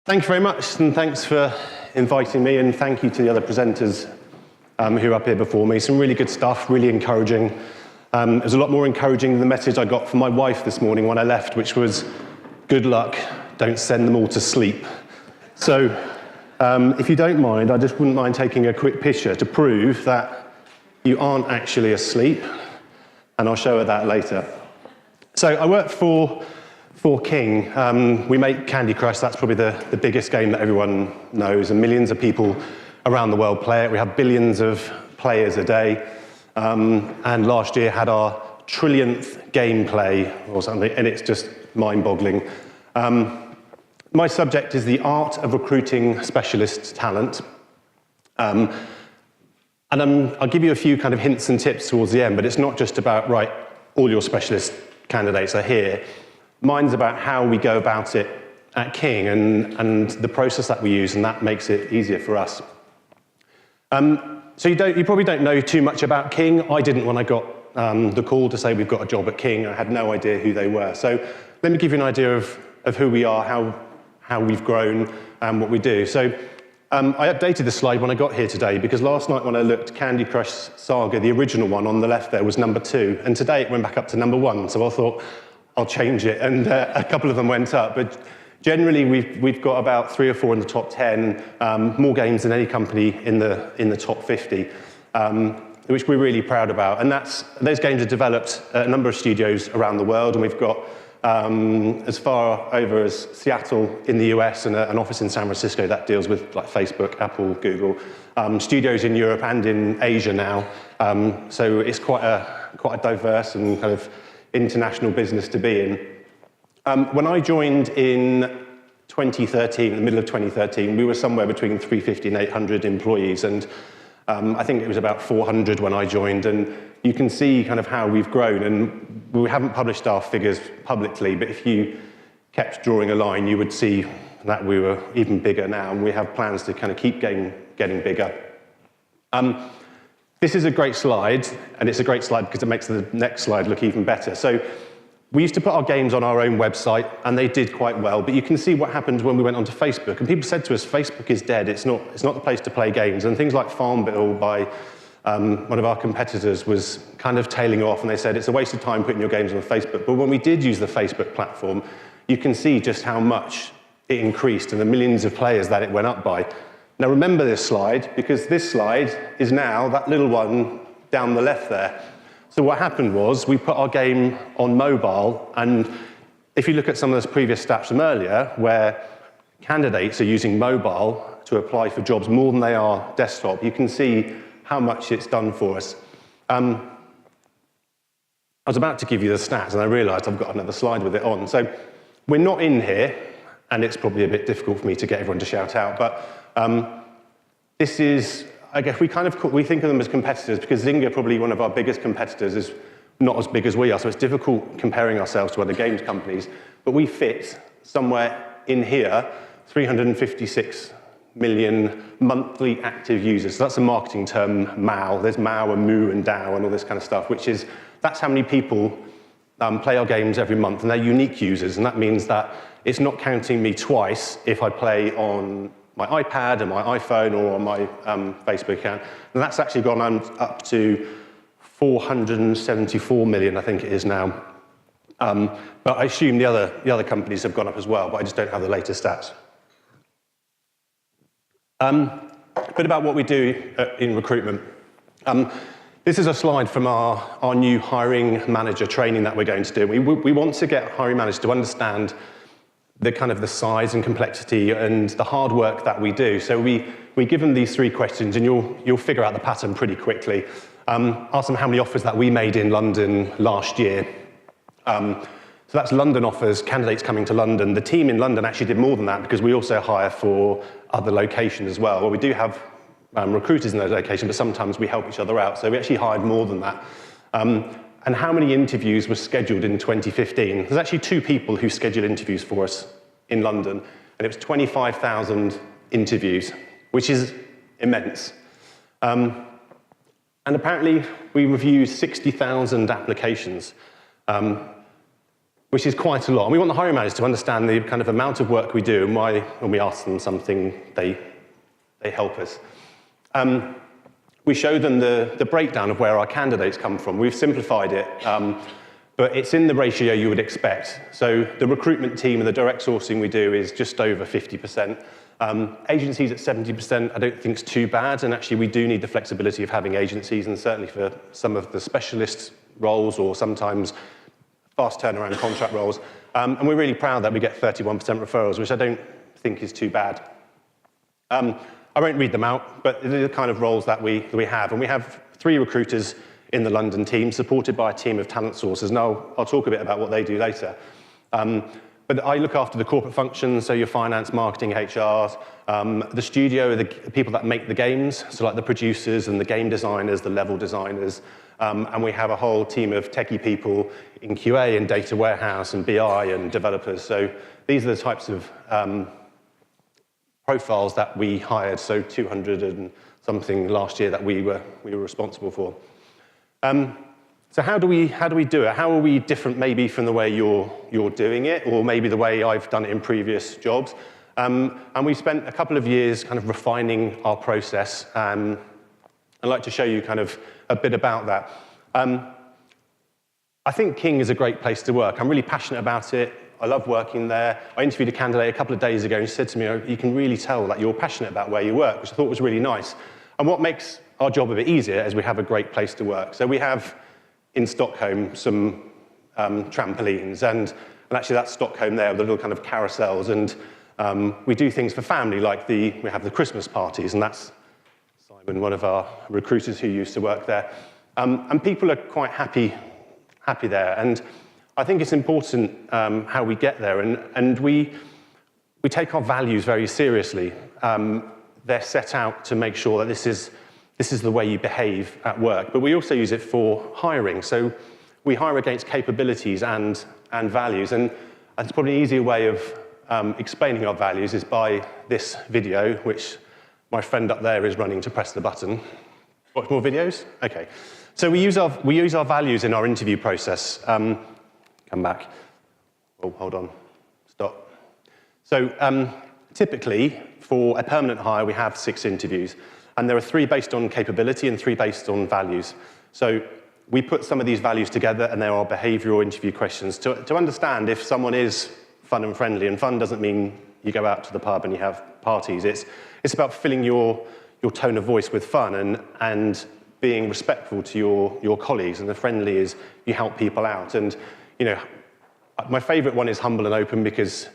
Thank you very much, and thanks for inviting me, and thank you to the other presenters who are up here before me. Some really good stuff, really encouraging. It was a lot more encouraging than the message I got from my wife this morning when I left, which was, good luck, don't send them all to sleep. So, if you don't mind, I just wouldn't mind taking a quick picture to prove that you aren't actually asleep, and I'll show her that later. So, I work for King. We make Candy Crush. That's probably the biggest game that everyone knows, and millions of people around the world play it. We have billions of players a day, and last year had our trillionth gameplay or something, and it's just mind-boggling. My subject is the art of recruiting specialist talent. And I'll give you a few kind of hints and tips towards the end, but it's not just about, right, all your specialist candidates are here. Mine's about how we go about it at King and the process that we use, and that makes it easier for us. So you probably don't know too much about King. I didn't when I got the call to say we've got a job at King. I had no idea who they were. So let me give you an idea of who we are, how we've grown, and what we do. So I updated the slide when I got here today, because last night when I looked, Candy Crush Saga, the original one on the left there, was number 2, and today it went back up to number 1. So I thought, I'll change it, and a couple of them went up. But generally, we've got about 3 or 4 in the top 10, more games than any company in the top 50, which we're really proud about. And those games are developed at a number of studios around the world, and we've got as far over as Seattle in the US and an office in San Francisco that deals with like Facebook, Apple, Google, studios in Europe and in Asia now. So it's quite a diverse and kind of international business to be in. When I joined in 2013, in the middle of 2013, we were somewhere between 350 and 800 employees, and I think it was about 400 when I joined, and you can see kind of how we've grown, and we haven't published our figures publicly, but if you kept drawing a line, you would see that we were even bigger now, and we have plans to kind of keep getting bigger. This is a great slide, and it's a great slide because it makes the next slide look even better. So we used to put our games on our own website, and they did quite well, but you can see what happened when we went onto Facebook, and people said to us, Facebook is dead, it's not the place to play games, and things like Farmville by one of our competitors was kind of tailing off, and they said it's a waste of time putting your games on Facebook. But when we did use the Facebook platform, you can see just how much it increased and the millions of players that it went up by. Now remember this slide, because this slide is now that little one down the left there. So what happened was we put our game on mobile, and if you look at some of those previous stats from earlier, where candidates are using mobile to apply for jobs more than they are desktop, you can see how much it's done for us. I was about to give you the stats, and I realized I've got another slide with it on. So we're not in here, and it's probably a bit difficult for me to get everyone to shout out, but this is, I guess we think of them as competitors, because Zynga, probably one of our biggest competitors, is not as big as we are, so it's difficult comparing ourselves to other games companies, but we fit somewhere in here, 356 million monthly active users. So that's a marketing term, MAU. There's MAU and Moo and DAO and all this kind of stuff, that's how many people play our games every month, and they're unique users, and that means that it's not counting me twice if I play on my iPad and my iPhone or on my Facebook account. And that's actually gone up to 474 million, I think it is now. But I assume the other companies have gone up as well, but I just don't have the latest stats. A bit about what we do in recruitment. This is a slide from our new hiring manager training that we're going to do. We want to get hiring managers to understand the size and complexity and the hard work that we do. So we give them these 3 questions, and you'll figure out the pattern pretty quickly. Ask them how many offers that we made in London last year. So that's London offers, candidates coming to London. The team in London actually did more than that, because we also hire for other locations as well. Well, we do have recruiters in those locations, but sometimes we help each other out. So we actually hired more than that. And how many interviews were scheduled in 2015? There's actually 2 people who scheduled interviews for us in London, and it was 25,000 interviews, which is immense. And apparently, we reviewed 60,000 applications. which is quite a lot. And we want the hiring managers to understand the kind of amount of work we do and why, when we ask them something, they help us. We show them the breakdown of where our candidates come from. We've simplified it, but it's in the ratio you would expect. So the recruitment team and the direct sourcing we do is just over 50%. Agencies at 70% I don't think is too bad, and actually we do need the flexibility of having agencies, and certainly for some of the specialist roles or sometimes fast turnaround contract roles. And we're really proud that we get 31% referrals, which I don't think is too bad. I won't read them out, but they're the kind of roles that we have. And we have 3 recruiters in the London team, supported by a team of talent sources. And I'll talk a bit about what they do later. But I look after the corporate functions, so your finance, marketing, HRs. The studio are the people that make the games, so like the producers and the game designers, the level designers. And we have a whole team of techie people in QA and data warehouse and BI and developers. So these are the types of profiles that we hired, so 200 and something last year that we were responsible for. So how do we do it? How are we different maybe from the way you're doing it, or maybe the way I've done it in previous jobs? And we spent a couple of years kind of refining our process. I'd like to show you kind of a bit about that. I think King is a great place to work. I'm really passionate about it. I love working there. I interviewed a candidate a couple of days ago and he said to me, "Oh, you can really tell that you're passionate about where you work," which I thought was really nice. And what makes our job a bit easier is we have a great place to work. So we have in Stockholm some trampolines, and actually that's Stockholm there, the little kind of carousels, and we do things for family, like we have the Christmas parties, and that's Simon, one of our recruiters who used to work there. And people are quite happy there, and I think it's important how we get there, and we take our values very seriously. They're set out to make sure that this is the way you behave at work, but we also use it for hiring. So we hire against capabilities and values, and it's probably an easier way of explaining our values is by this video, which my friend up there is running to press the button. Watch more videos? Okay. So we use our values in our interview process. Come back. Oh, hold on. Stop. So typically, for a permanent hire, we have 6 interviews. And there are 3 based on capability and 3 based on values. So we put some of these values together, and there are behavioral interview questions to understand if someone is fun and friendly. And fun doesn't mean you go out to the pub and you have parties. It's about filling your tone of voice with fun and being respectful to your colleagues. And the friendly is you help people out. And you know, my favorite one is humble and open, because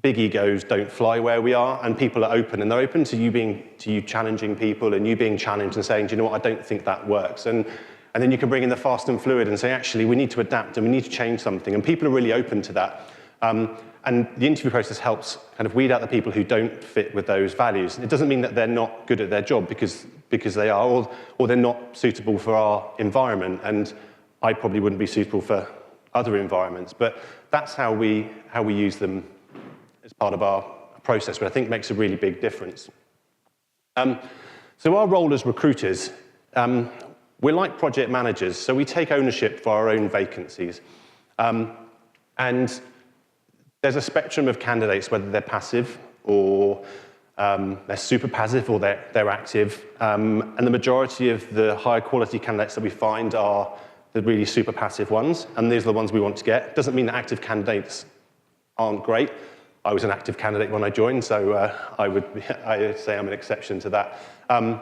big egos don't fly where we are, and people are open, and they're open to you challenging people, and you being challenged and saying, "Do you know what, I don't think that works." And then you can bring in the fast and fluid and say, actually, we need to adapt and we need to change something, and people are really open to that. And the interview process helps kind of weed out the people who don't fit with those values. It doesn't mean that they're not good at their job, because they are, or they're not suitable for our environment, and I probably wouldn't be suitable for other environments, but that's how we use them as part of our process, which I think makes a really big difference. So our role as recruiters, we're like project managers, so we take ownership for our own vacancies. And there's a spectrum of candidates, whether they're passive or they're super passive or they're active. And the majority of the higher quality candidates that we find are the really super passive ones, and these are the ones we want to get. Doesn't mean that active candidates aren't great. I was an active candidate when I joined, so I would say I'm an exception to that. And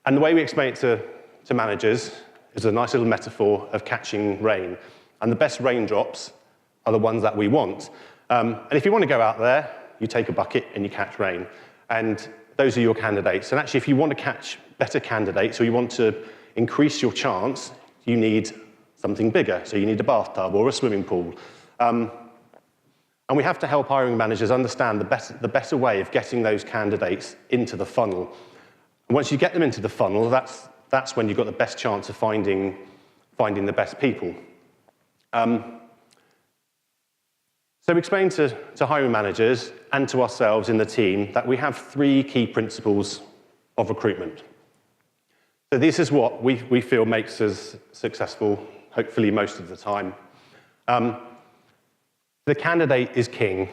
the way we explain it to managers is a nice little metaphor of catching rain. And the best raindrops are the ones that we want. And if you want to go out there, you take a bucket and you catch rain. And those are your candidates. And actually, if you want to catch better candidates, or you want to increase your chance, you need something bigger. So you need a bathtub or a swimming pool. And we have to help hiring managers understand the better way of getting those candidates into the funnel. And once you get them into the funnel, that's when you've got the best chance of finding the best people. So we explain to hiring managers and to ourselves in the team that we have 3 key principles of recruitment. So this is what we feel makes us successful, hopefully most of the time. The candidate is king.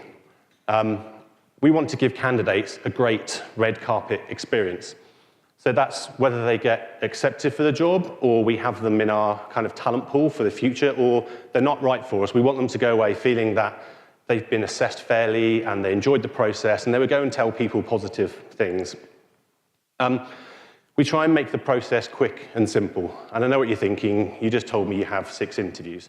We want to give candidates a great red carpet experience. So that's whether they get accepted for the job, or we have them in our kind of talent pool for the future, or they're not right for us. We want them to go away feeling that they've been assessed fairly and they enjoyed the process and they would go and tell people positive things. We try and make the process quick and simple. And I know what you're thinking. You just told me you have 6 interviews.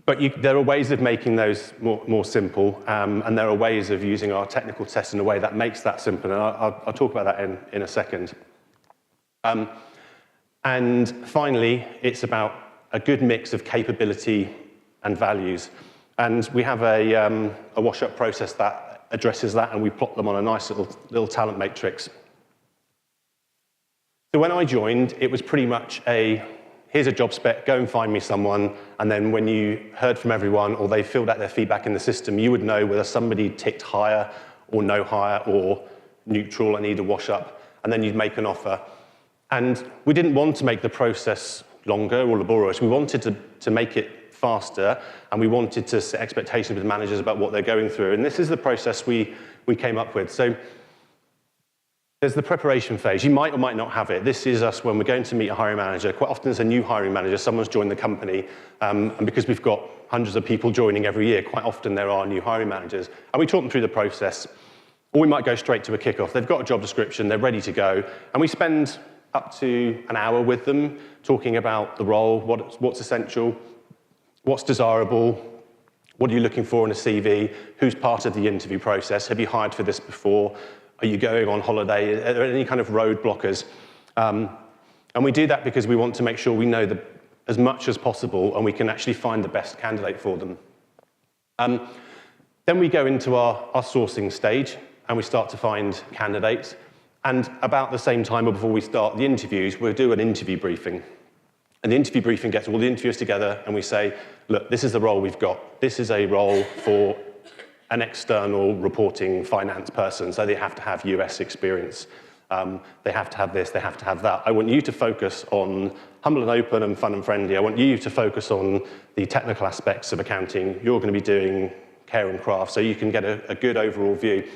But there are ways of making those more simple, and there are ways of using our technical test in a way that makes that simple, and I'll talk about that in a second. And finally, it's about a good mix of capability and values. And we have a wash-up process that addresses that, and we plot them on a nice little talent matrix. So when I joined, it was pretty much here's a job spec, go and find me someone, and then when you heard from everyone or they filled out their feedback in the system, you would know whether somebody ticked hire or no hire or neutral and need a wash up, and then you'd make an offer. And we didn't want to make the process longer or laborious. We wanted to make it faster, and we wanted to set expectations with managers about what they're going through. And this is the process we came up with. So there's the preparation phase. You might or might not have it. This is us when we're going to meet a hiring manager. Quite often it's a new hiring manager. Someone's joined the company. And because we've got hundreds of people joining every year, quite often there are new hiring managers. And we talk them through the process. Or we might go straight to a kickoff. They've got a job description. They're ready to go. And we spend up to an hour with them talking about the role, what's essential, what's desirable, what are you looking for in a CV, who's part of the interview process, have you hired for this before, are you going on holiday? Are there any kind of road blockers? And we do that because we want to make sure we know as much as possible and we can actually find the best candidate for them. Then we go into our sourcing stage and we start to find candidates. And about the same time or before we start the interviews, we'll do an interview briefing. And the interview briefing gets all the interviewers together and we say, look, this is the role we've got. This is a role for an external reporting finance person, so they have to have US experience. They have to have this, they have to have that. I want you to focus on humble and open and fun and friendly. I want you to focus on the technical aspects of accounting. You're going to be doing care and craft, so you can get a good overall view.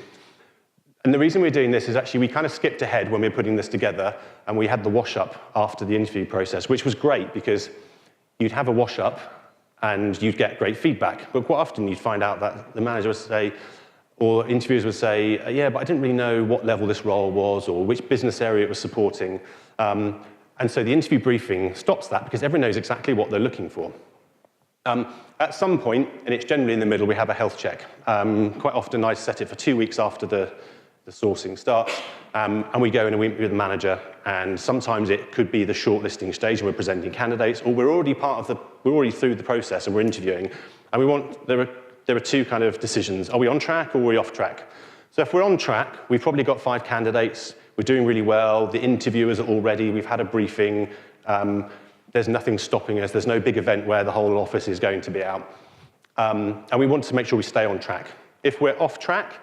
And the reason we're doing this is actually we kind of skipped ahead when we were putting this together, and we had the wash-up after the interview process, which was great because you'd have a wash-up and you'd get great feedback. But quite often you'd find out that the manager would say, or interviewers would say, yeah, but I didn't really know what level this role was or which business area it was supporting. And so the interview briefing stops that because everyone knows exactly what they're looking for. At some point, and it's generally in the middle, we have a health check. Quite often I set it for 2 weeks after the sourcing starts, and we go in and we meet with the manager, and sometimes it could be the shortlisting stage and we're presenting candidates, or we're already through the process and we're interviewing, and there are 2 kind of decisions. Are we on track or are we off track? So if we're on track, we've probably got 5 candidates, we're doing really well, the interviewers are all ready, we've had a briefing, there's nothing stopping us, there's no big event where the whole office is going to be out. And we want to make sure we stay on track. If we're off track,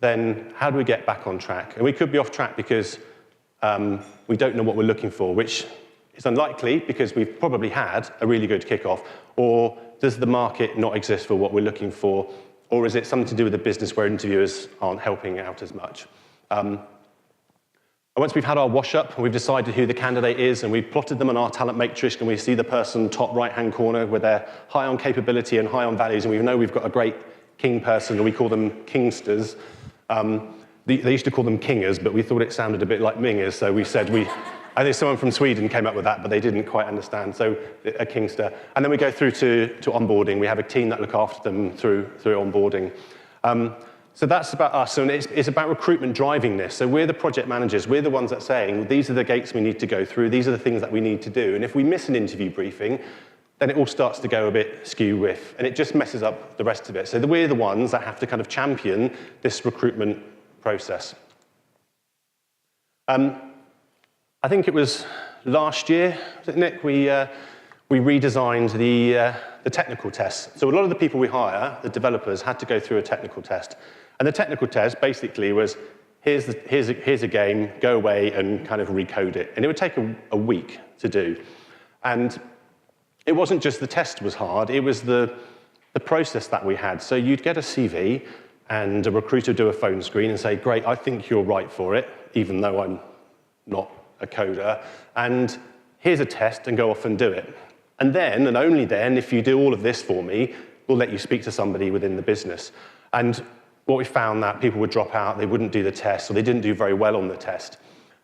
then how do we get back on track? And we could be off track because we don't know what we're looking for, which is unlikely because we've probably had a really good kickoff. Or does the market not exist for what we're looking for? Or is it something to do with the business where interviewers aren't helping out as much? And once we've had our wash-up and we've decided who the candidate is and we've plotted them on our talent matrix and we see the person top right-hand corner where they're high on capability and high on values, and we know we've got a great king person, and we call them kingsters. They used to call them kingers, but we thought it sounded a bit like mingers, so we said I think someone from Sweden came up with that, but they didn't quite understand, so a kingster. And then we go through to onboarding. We have a team that look after them through onboarding. So that's about us, and it's about recruitment driving this. So we're the project managers. We're the ones that are saying, these are the gates we need to go through. These are the things that we need to do. And if we miss an interview briefing, then it all starts to go a bit skew-whiff, and it just messes up the rest of it. So we're the ones that have to kind of champion this recruitment process. I think it was last year, was it, Nick? We redesigned the technical test. So a lot of the people we hire, the developers, had to go through a technical test. And the technical test basically was, here's a game, go away and kind of recode it. And it would take a week to do. And it wasn't just the test was hard, it was the the process that we had. So you'd get a CV, and a recruiter would do a phone screen and say, great, I think you're right for it, even though I'm not a coder, and here's a test, and go off and do it. And then, and only then, if you do all of this for me, we'll let you speak to somebody within the business. And what we found that people would drop out, they wouldn't do the test, or they didn't do very well on the test.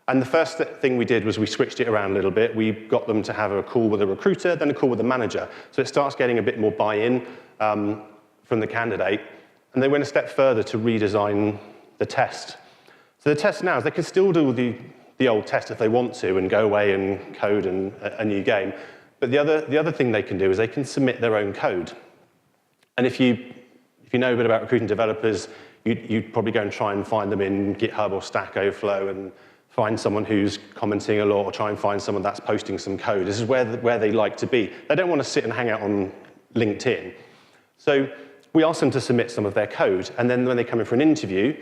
And the first thing we did was we switched it around a little bit. We got them to have a call with a recruiter, then a call with a manager. So it starts getting a bit more buy-in from the candidate. And they went a step further to redesign the test. So the test now is they can still do the old test if they want to and go away and code a new game. But the other thing they can do is they can submit their own code. And if you know a bit about recruiting developers, you'd probably go and try and find them in GitHub or Stack Overflow and find someone who's commenting a lot, or try and find someone that's posting some code. This is where they like to be. They don't want to sit and hang out on LinkedIn. So we ask them to submit some of their code, and then when they come in for an interview,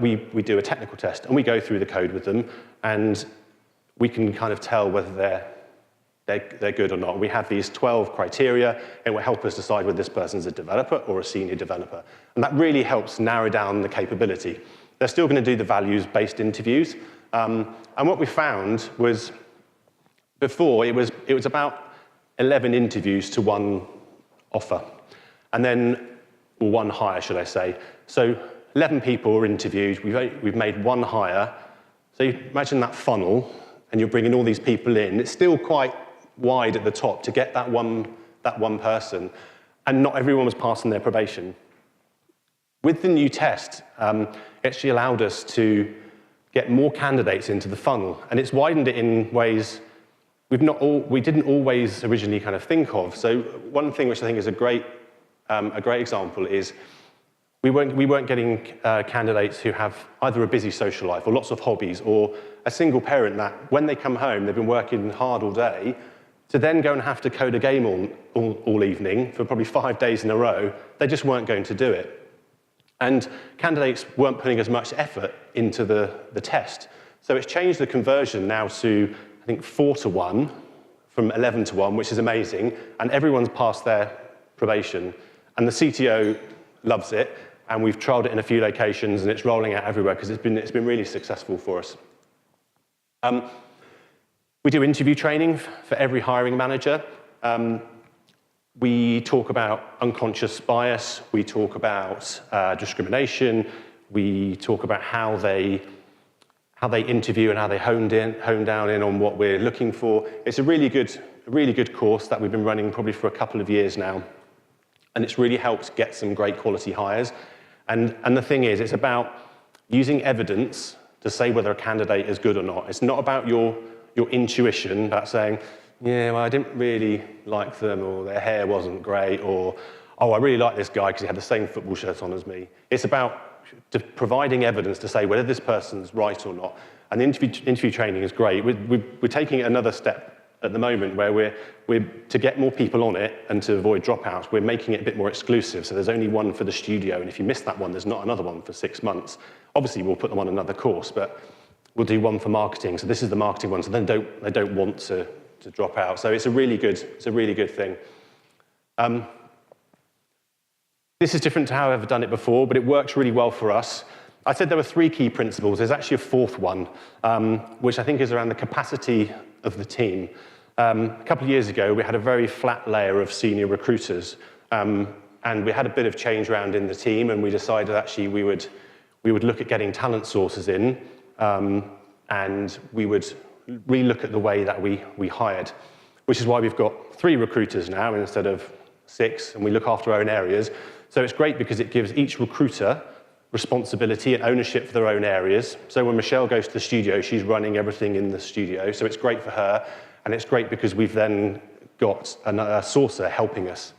we do a technical test, and we go through the code with them, and we can kind of tell whether they're good or not. We have these 12 criteria, and it will help us decide whether this person's a developer or a senior developer. And that really helps narrow down the capability. They're still going to do the values-based interviews, and what we found was before it was about 11 interviews to one offer, and then, or one hire, should I say. So 11 people were interviewed, we've made one hire. So you imagine that funnel, and you're bringing all these people in. It's still quite wide at the top to get that one person, and not everyone was passing their probation. With the new test, it actually allowed us to get more candidates into the funnel, and it's widened it in ways we didn't always originally kind of think of. So one thing which I think is a great example is we weren't getting candidates who have either a busy social life or lots of hobbies, or a single parent that when they come home, they've been working hard all day, to then go and have to code a game all evening for probably 5 days in a row. They just weren't going to do it. And candidates weren't putting as much effort into the test. So it's changed the conversion now to, I think, 4-to-1 from 11-to-1, which is amazing, and everyone's passed their probation. And the CTO loves it, and we've trialed it in a few locations, and it's rolling out everywhere because it's been really successful for us. We do interview training for every hiring manager. We talk about unconscious bias, we talk about discrimination, we talk about how they interview and how they hone down on what we're looking for. It's a really good course that we've been running probably for a couple of years now, and it's really helped get some great quality hires. And the thing is, it's about using evidence to say whether a candidate is good or not. It's not about your intuition, about saying, yeah, well, I didn't really like them, or their hair wasn't great, or, oh, I really like this guy because he had the same football shirt on as me. It's about providing evidence to say whether this person's right or not. And the interview training is great. We're taking it another step at the moment where we're to get more people on it and to avoid dropouts, we're making it a bit more exclusive. So there's only one for the studio, and if you miss that one, there's not another one for 6 months. Obviously, we'll put them on another course, but we'll do one for marketing. So this is the marketing one, so they don't want to drop out. So it's a really good thing. This is different to how I've ever done it before, but it works really well for us. I said there were 3 key principles. There's actually a 4th one, which I think is around the capacity of the team. A couple of years ago, we had a very flat layer of senior recruiters, and we had a bit of change around in the team, and we decided actually we would look at getting talent sources in, and we would relook at the way that we hired, which is why we've got 3 recruiters now instead of 6, and we look after our own areas. So it's great because it gives each recruiter responsibility and ownership for their own areas. So when Michelle goes to the studio, she's running everything in the studio, so it's great for her, and it's great because we've then got a sourcer helping us.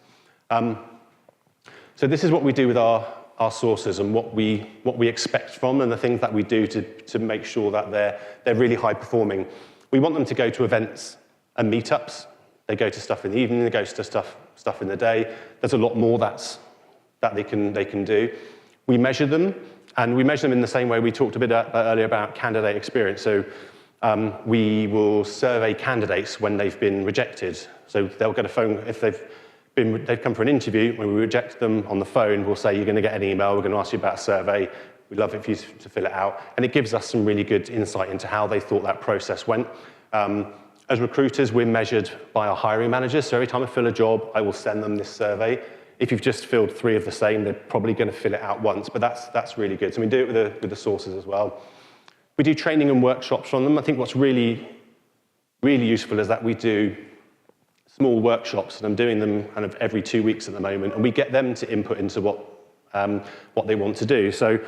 So this is what we do with our sources and what we expect from them, and the things that we do to make sure that they're really high performing. We want them to go to events and meetups. They go to stuff in the evening, they go to stuff in the day. There's a lot more that they can do. We measure them, and we measure them in the same way we talked a bit earlier about candidate experience. So we will survey candidates when they've been rejected. So they'll get a phone, if they've they've come for an interview. When we reject them on the phone, we'll say, you're going to get an email, we're going to ask you about a survey. We'd love it for you to fill it out. And it gives us some really good insight into how they thought that process went. As recruiters, we're measured by our hiring managers. So every time I fill a job, I will send them this survey. If you've just filled 3 of the same, they're probably going to fill it out once, but that's really good. So we do it with the sources as well. We do training and workshops on them. I think what's really, really useful is that we do small workshops, and I'm doing them kind of every 2 weeks at the moment, and we get them to input into what they want to do. So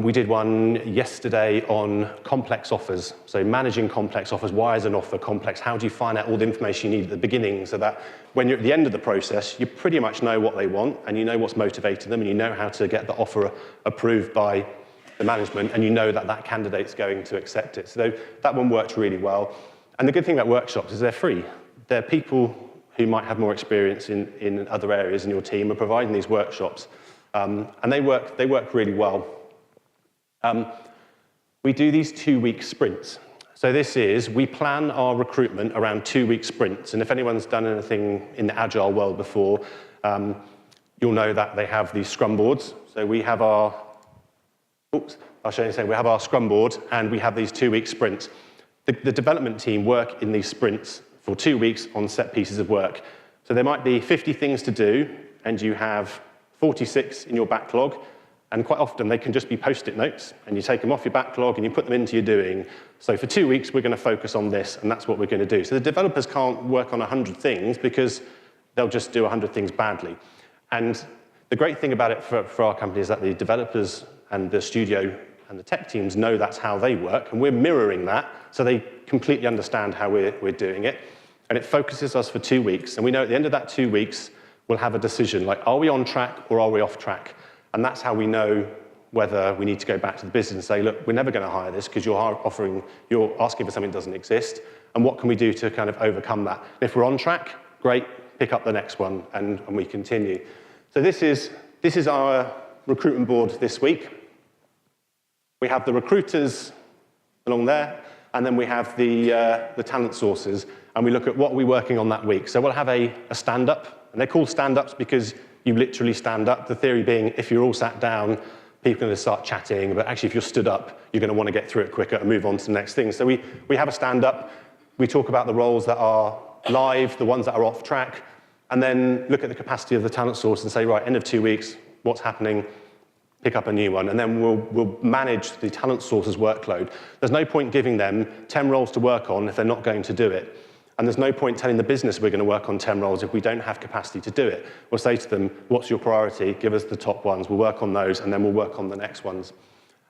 we did one yesterday on complex offers. So managing complex offers. Why is an offer complex? How do you find out all the information you need at the beginning so that when you're at the end of the process, you pretty much know what they want and you know what's motivated them and you know how to get the offer approved by the management and you know that that candidate's going to accept it. So that one worked really well. And the good thing about workshops is they're free. They're people who might have more experience in other areas in your team are providing these workshops. And they work really well. We do these 2-week sprints. So we plan our recruitment around 2-week sprints. And if anyone's done anything in the Agile world before, you'll know that they have these scrum boards. So we have I'll show you in a second. We have our scrum board and we have these 2-week sprints. The development team work in these sprints for 2 weeks on set pieces of work. So there might be 50 things to do and you have 46 in your backlog. And quite often they can just be post-it notes and you take them off your backlog and you put them into your doing. So for 2 weeks, we're going to focus on this and that's what we're going to do. So the developers can't work on 100 things because they'll just do 100 things badly. And the great thing about it for our company is that the developers and the studio and the tech teams know that's how they work and we're mirroring that so they completely understand how we're doing it. And it focuses us for 2 weeks. And we know at the end of that 2 weeks, we'll have a decision like, are we on track or are we off track? And that's how we know whether we need to go back to the business and say, look, we're never going to hire this because you're asking for something that doesn't exist. And what can we do to kind of overcome that? And if we're on track, great, pick up the next one and we continue. So this is our recruitment board this week. We have the recruiters along there, and then we have the talent sources, and we look at what we're working on that week. So we'll have a stand-up, and they're called stand-ups because you literally stand up. The theory being, if you're all sat down, people are going to start chatting, but actually if you're stood up, you're going to want to get through it quicker and move on to the next thing. So we have a stand-up, we talk about the roles that are live, the ones that are off track, and then look at the capacity of the talent source and say, right, end of 2 weeks, what's happening? Pick up a new one, and then we'll manage the talent source's workload. There's no point giving them 10 roles to work on if they're not going to do it. And there's no point telling the business we're going to work on 10 roles if we don't have capacity to do it. We'll say to them, what's your priority? Give us the top ones. We'll work on those, and then we'll work on the next ones.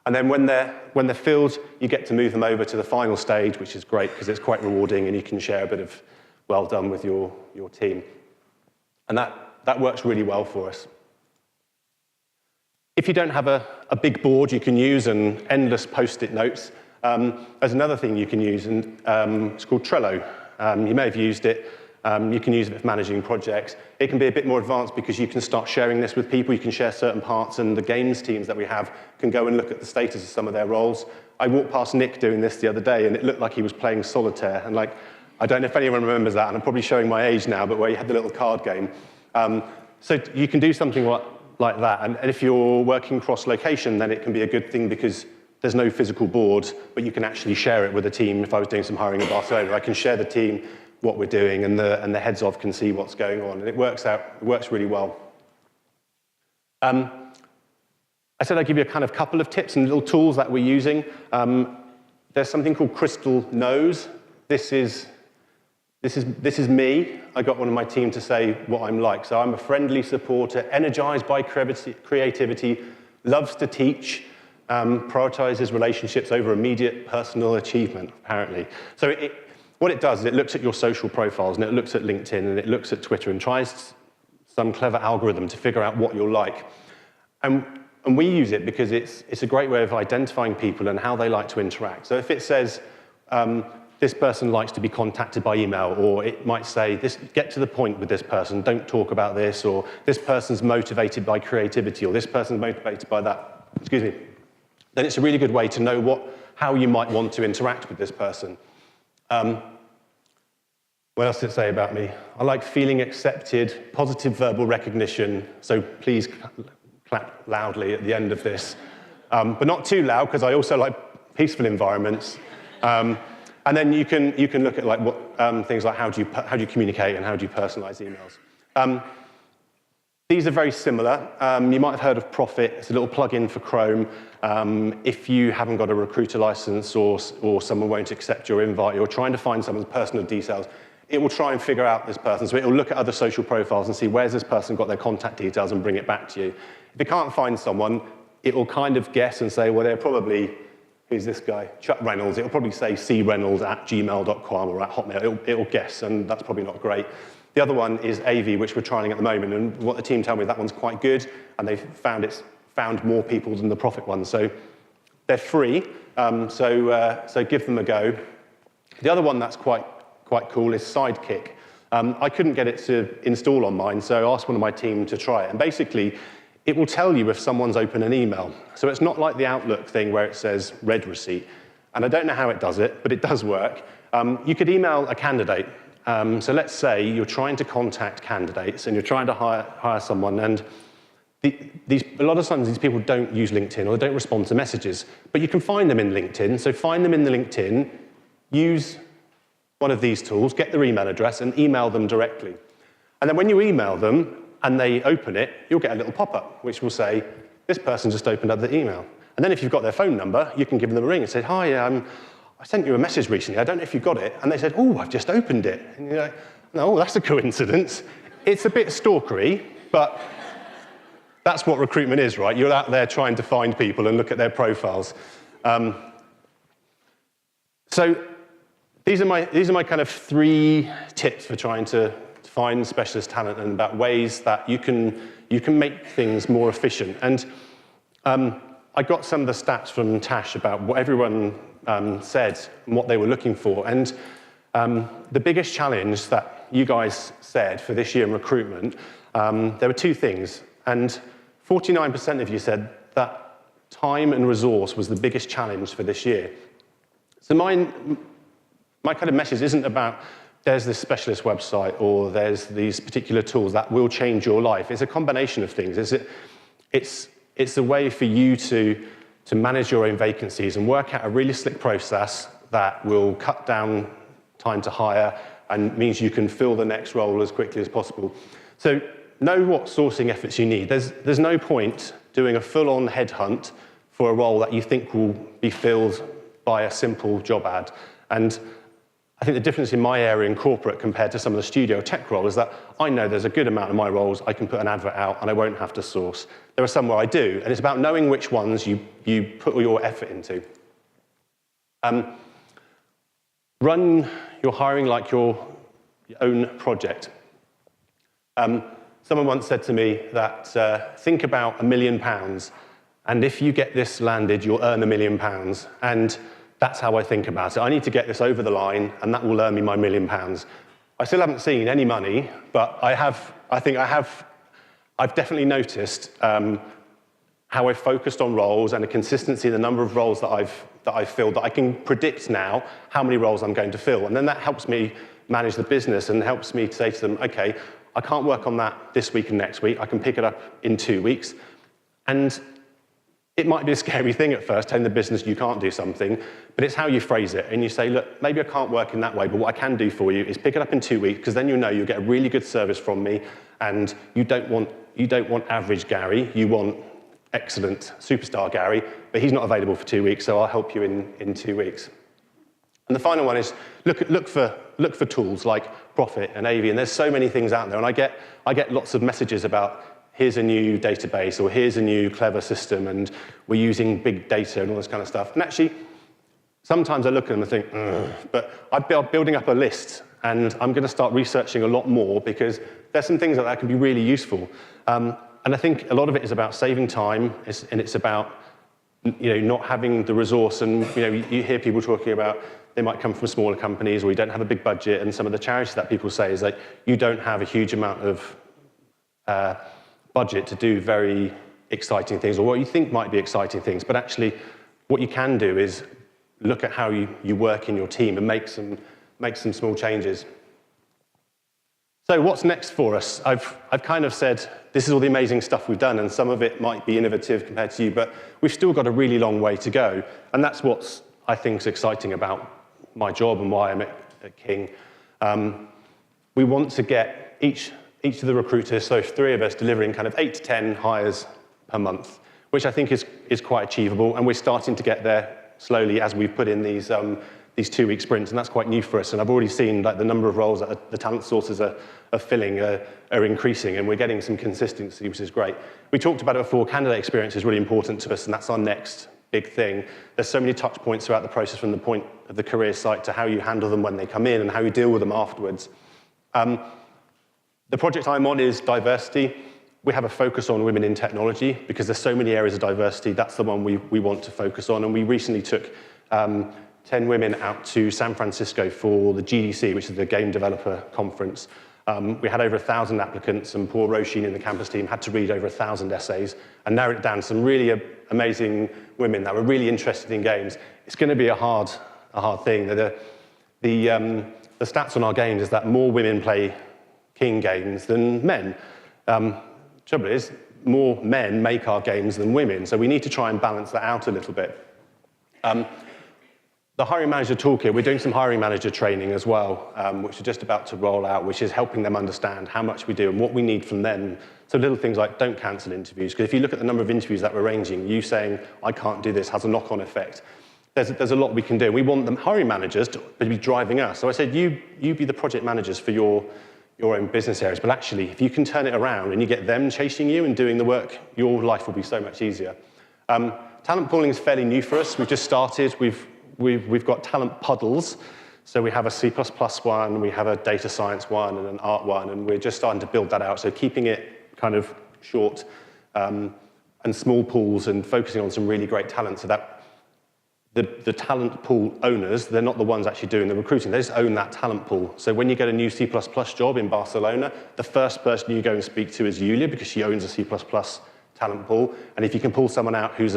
And then when they're filled, you get to move them over to the final stage, which is great because it's quite rewarding, and you can share a bit of well done with your team. And that works really well for us. If you don't have a big board you can use and endless post-it notes, there's another thing you can use, and it's called Trello. You may have used it. You can use it for managing projects. It can be a bit more advanced because you can start sharing this with people. You can share certain parts, and the games teams that we have can go and look at the status of some of their roles. I walked past Nick doing this the other day, and it looked like he was playing solitaire. And I don't know if anyone remembers that, and I'm probably showing my age now, but where you had the little card game. So you can do something like that. And if you're working cross-location, then it can be a good thing because there's no physical board, but you can actually share it with a team. If I was doing some hiring in Barcelona, I can share the team what we're doing, and the heads of can see what's going on. And it works really well. I said I'd give you a kind of couple of tips and little tools that we're using. There's something called Crystal Knows. This is me. I got one of my team to say what I'm like. So I'm a friendly supporter, energized by creativity, loves to teach, prioritizes relationships over immediate personal achievement, apparently. So what it does is it looks at your social profiles, and it looks at LinkedIn, and it looks at Twitter, and tries some clever algorithm to figure out what you're like. And we use it because it's a great way of identifying people and how they like to interact. So if it says, this person likes to be contacted by email, or it might say, get to the point with this person, don't talk about this, or this person's motivated by creativity, or this person's motivated by that, then it's a really good way to know how you might want to interact with this person. What else did it say about me? I like feeling accepted, positive verbal recognition, so please clap loudly at the end of this. But not too loud, because I also like peaceful environments. And then you can look at like things like how do you communicate and how do you personalize emails. These are very similar. You might have heard of Profit. It's a little plugin for Chrome. If you haven't got a recruiter license or someone won't accept your invite, you're trying to find someone's personal details, it will try and figure out this person. So it will look at other social profiles and see where's this person got their contact details and bring it back to you. If it can't find someone, it will kind of guess and say, well, they're probably, who's this guy? Chuck Reynolds. It'll probably say creynolds@gmail.com or at Hotmail. It'll guess, and that's probably not great. The other one is AV, which we're trialing at the moment, and what the team tell me, that one's quite good, and they've found more people than the Profit one. So they're free, so give them a go. The other one that's quite cool is Sidekick. I couldn't get it to install on mine, so I asked one of my team to try it. And basically, it will tell you if someone's opened an email. So it's not like the Outlook thing where it says read receipt. And I don't know how it does it, but it does work. You could email a candidate. So let's say you're trying to contact candidates and you're trying to hire someone, and a lot of times these people don't use LinkedIn or they don't respond to messages, but you can find them in LinkedIn. So find them in the LinkedIn, use one of these tools, get their email address and email them directly. And then when you email them and they open it, you'll get a little pop-up which will say, this person just opened up the email. And then if you've got their phone number, you can give them a ring and say, hi, I sent you a message recently, I don't know if you got it. And they said, oh, I've just opened it. And you're like, no, that's a coincidence. It's a bit stalkery, but that's what recruitment is, right? You're out there trying to find people and look at their profiles. So these are my kind of 3 tips for trying to find specialist talent and about ways that you can make things more efficient. And I got some of the stats from Tash about what everyone said and what they were looking for. And the biggest challenge that you guys said for this year in recruitment, there were 2 things. And 49% of you said that time and resource was the biggest challenge for this year. So my kind of message isn't about there's this specialist website or there's these particular tools that will change your life. It's a combination of things. It's a way for you to manage your own vacancies and work out a really slick process that will cut down time to hire and means you can fill the next role as quickly as possible. So know what sourcing efforts you need. There's no point doing a full-on headhunt for a role that you think will be filled by a simple job ad. And I think the difference in my area in corporate compared to some of the studio tech roles is that I know there's a good amount of my roles I can put an advert out and I won't have to source. There are some where I do, and it's about knowing which ones you put all your effort into. Run your hiring like your own project. Someone once said to me that think about £1 million, and if you get this landed, you'll earn £1 million. And that's how I think about it. I need to get this over the line, and that will earn me my £1 million. I still haven't seen any money, but I've definitely noticed how I've focused on roles and a consistency in the number of roles that I've filled, that I can predict now how many roles I'm going to fill. And then that helps me manage the business and helps me to say to them, okay, I can't work on that this week and next week. I can pick it up in 2 weeks. And it might be a scary thing at first, telling the business you can't do something, but it's how you phrase it. And you say, look, maybe I can't work in that way, but what I can do for you is pick it up in 2 weeks, because then you know you'll get a really good service from me, and you don't want average Gary, you want excellent superstar Gary, but he's not available for 2 weeks, so I'll help you in 2 weeks. And the final one is look for tools like Profit and AV, and there's so many things out there, and I get lots of messages about here's a new database, or here's a new clever system, and we're using big data and all this kind of stuff. And actually, sometimes I look at them and think, but I'm building up a list, and I'm going to start researching a lot more, because there's some things that can be really useful. And I think a lot of it is about saving time, and it's about not having the resource. And you hear people talking about they might come from smaller companies, or you don't have a big budget, and some of the charities that people say is that you don't have a huge amount of budget to do very exciting things, or what you think might be exciting things. But actually, what you can do is look at how you work in your team and make some small changes. So what's next for us? I've kind of said, this is all the amazing stuff we've done, and some of it might be innovative compared to you, but we've still got a really long way to go. And that's what's, I think, is exciting about my job and why I'm at King. We want to get each of the recruiters, so 3 of us, delivering kind of 8 to 10 hires per month, which I think is quite achievable, and we're starting to get there slowly as we've put in these 2-week sprints, and that's quite new for us. And I've already seen like the number of roles that the talent sources are filling are increasing, and we're getting some consistency, which is great. We talked about it before. Candidate experience is really important to us, and that's our next big thing. There's so many touch points throughout the process, from the point of the career site to how you handle them when they come in and how you deal with them afterwards. The project I'm on is diversity. We have a focus on women in technology because there's so many areas of diversity. That's the one we want to focus on. And we recently took 10 women out to San Francisco for the GDC, which is the Game Developer Conference. We had over 1,000 applicants, and Paul Roisin in the campus team had to read over 1,000 essays and narrow it down to some really amazing women that were really interested in games. It's going to be a hard thing. The stats on our games is that more women play King games than men. Trouble is, more men make our games than women, so we need to try and balance that out a little bit. The hiring manager toolkit, we're doing some hiring manager training as well, which is just about to roll out, which is helping them understand how much we do and what we need from them. So little things like don't cancel interviews, because if you look at the number of interviews that we're arranging, you saying, I can't do this, has a knock-on effect. There's a lot we can do. We want the hiring managers to be driving us. So I said, you be the project managers for your own business areas, but actually, if you can turn it around and you get them chasing you and doing the work, your life will be so much easier. Talent pooling is fairly new for us. We've just started. We've got talent puddles. So we have a C++ one, we have a data science one, and an art one, and we're just starting to build that out. So keeping it kind of short and small pools and focusing on some really great talent so that the talent pool owners, they're not the ones actually doing the recruiting, they just own that talent pool. So when you get a new C++ job in Barcelona, the first person you go and speak to is Julia, because she owns a C++ talent pool. And if you can pull someone out who's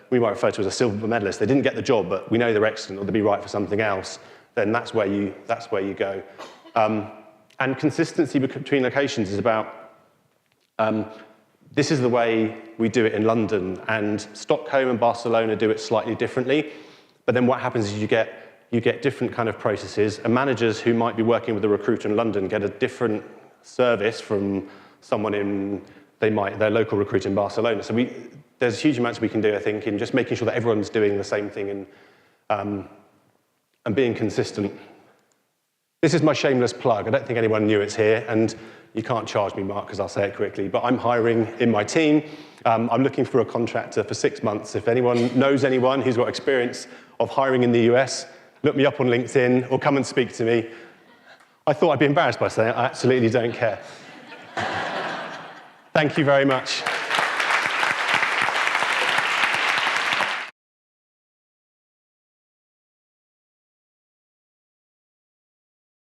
we might refer to as a silver medalist, they didn't get the job, but we know they're excellent or they'll be right for something else, then that's where you go. And consistency between locations is about, this is the way we do it in London, and Stockholm and Barcelona do it slightly differently. But then what happens is you get different kind of processes, and managers who might be working with a recruiter in London get a different service from someone in their local recruiter in Barcelona. So there's huge amounts we can do, I think, in just making sure that everyone's doing the same thing and being consistent. This is my shameless plug. I don't think anyone knew it's here, and you can't charge me, Mark, because I'll say it quickly, but I'm hiring in my team. I'm looking for a contractor for 6 months. If anyone knows anyone who's got experience of hiring in the US, look me up on LinkedIn or come and speak to me. I thought I'd be embarrassed by saying I absolutely don't care. Thank you very much.